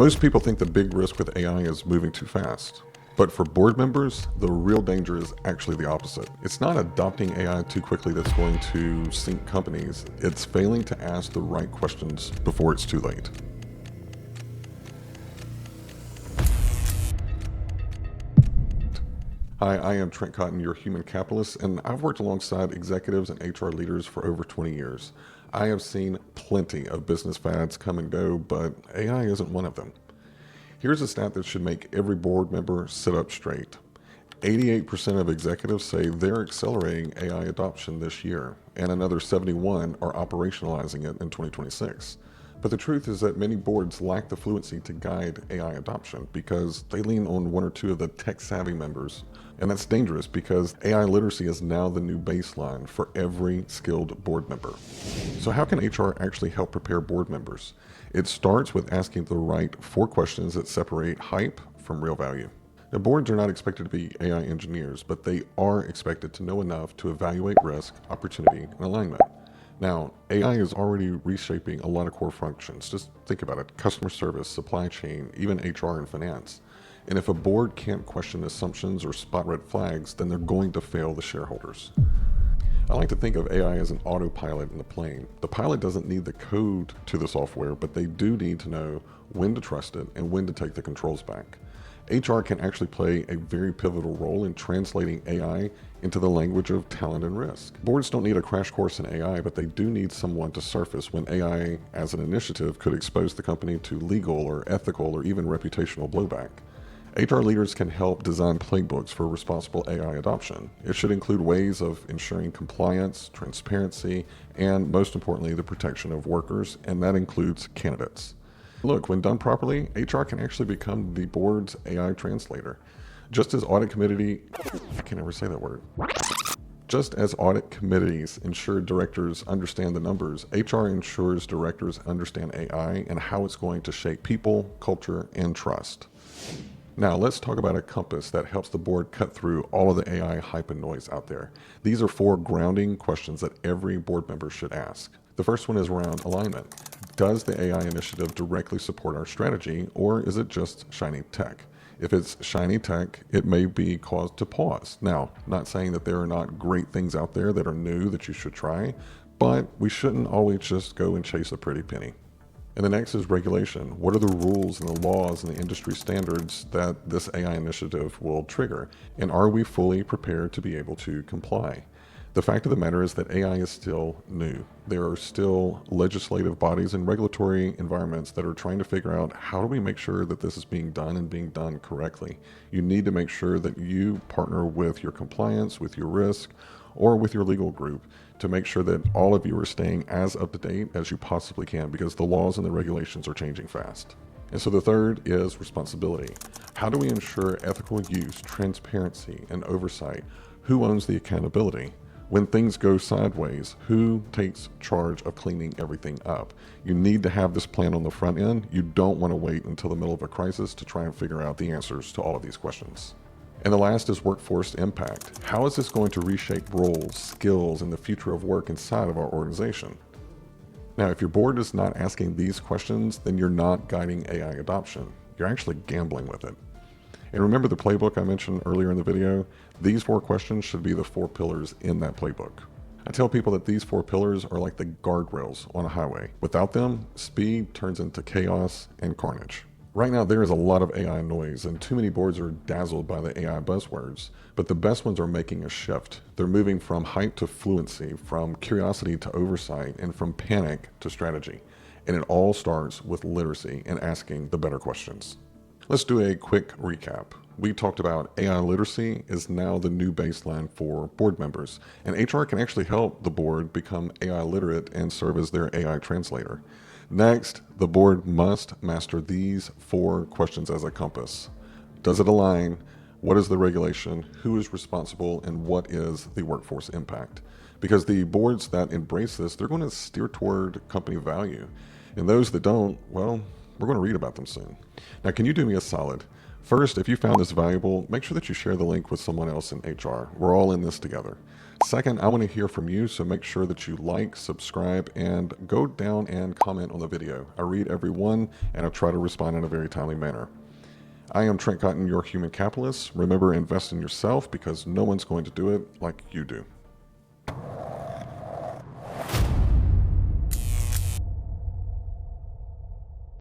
Most people think the big risk with AI is moving too fast. But for board members, the real danger is actually the opposite. It's not adopting AI too quickly that's going to sink companies. It's failing to ask the right questions before it's too late. Hi, I am Trent, your human capitalist, and I've worked alongside executives and HR leaders for over 20 years. I have seen plenty of business fads come and go, but AI isn't one of them. Here's a stat that should make every board member sit up straight. 88% of executives say they're accelerating AI adoption this year, and another 71 are operationalizing it in 2026. But the truth is that many boards lack the fluency to guide AI adoption because they lean on one or two of the tech-savvy members. And that's dangerous because AI literacy is now the new baseline for every skilled board member. So how can HR actually help prepare board members? It starts with asking the right 4 questions that separate hype from real value. Now, boards are not expected to be AI engineers, but they are expected to know enough to evaluate risk, opportunity, and alignment. Now, AI is already reshaping a lot of core functions. Just think about it: customer service, supply chain, even HR and finance. And if a board can't question assumptions or spot red flags, then they're going to fail the shareholders. I like to think of AI as an autopilot in the plane. The pilot doesn't need the code to the software, but they do need to know when to trust it and when to take the controls back. HR can actually play a very pivotal role in translating AI into the language of talent and risk. Boards don't need a crash course in AI, but they do need someone to surface when AI as an initiative could expose the company to legal or ethical or even reputational blowback. HR leaders can help design playbooks for responsible AI adoption. It should include ways of ensuring compliance, transparency, and most importantly, the protection of workers, and that includes candidates. Look, when done properly, HR can actually become the board's AI translator. Just as audit committee, I can never say that word. Just as audit committees ensure directors understand the numbers, HR ensures directors understand AI and how it's going to shape people, culture, and trust. Now, let's talk about a compass that helps the board cut through all of the AI hype and noise out there. These are 4 grounding questions that every board member should ask. The first one is around alignment. Does the AI initiative directly support our strategy, or is it just shiny tech? If it's shiny tech, it may be cause to pause. Now, not saying that there are not great things out there that are new that you should try, but we shouldn't always just go and chase a pretty penny. And the next is regulation. What are the rules and the laws and the industry standards that this AI initiative will trigger? And are we fully prepared to be able to comply? The fact of the matter is that AI is still new. There are still legislative bodies and regulatory environments that are trying to figure out how do we make sure that this is being done and being done correctly. You need to make sure that you partner with your compliance, with your risk, or with your legal group to make sure that all of you are staying as up to date as you possibly can, because the laws and the regulations are changing fast. And so the third is responsibility. How do we ensure ethical use, transparency, and oversight? Who owns the accountability? When things go sideways, who takes charge of cleaning everything up? You need to have this plan on the front end. You don't want to wait until the middle of a crisis to try and figure out the answers to all of these questions. And the last is workforce impact. How is this going to reshape roles, skills, and the future of work inside of our organization? Now, if your board is not asking these questions, then you're not guiding AI adoption. You're actually gambling with it. And remember the playbook I mentioned earlier in the video? These 4 questions should be the 4 pillars in that playbook. I tell people that these 4 pillars are like the guardrails on a highway. Without them, speed turns into chaos and carnage. Right now, there is a lot of AI noise, and too many boards are dazzled by the AI buzzwords, but the best ones are making a shift. They're moving from hype to fluency, from curiosity to oversight, and from panic to strategy. And it all starts with literacy and asking the better questions. Let's do a quick recap. We talked about AI literacy is now the new baseline for board members, and HR can actually help the board become AI literate and serve as their AI translator. Next, the board must master these 4 questions as a compass. Does it align? What is the regulation? Who is responsible? And what is the workforce impact? Because the boards that embrace this, they're going to steer toward company value. And those that don't, well, we're going to read about them soon. Now, can you do me a solid? First, if you found this valuable, make sure that you share the link with someone else in HR. We're all in this together. Second, I want to hear from you, so make sure that you like, subscribe, and go down and comment on the video. I read every one, and I try to respond in a very timely manner. I am Trent Cotton, your human capitalist. Remember, invest in yourself because no one's going to do it like you do.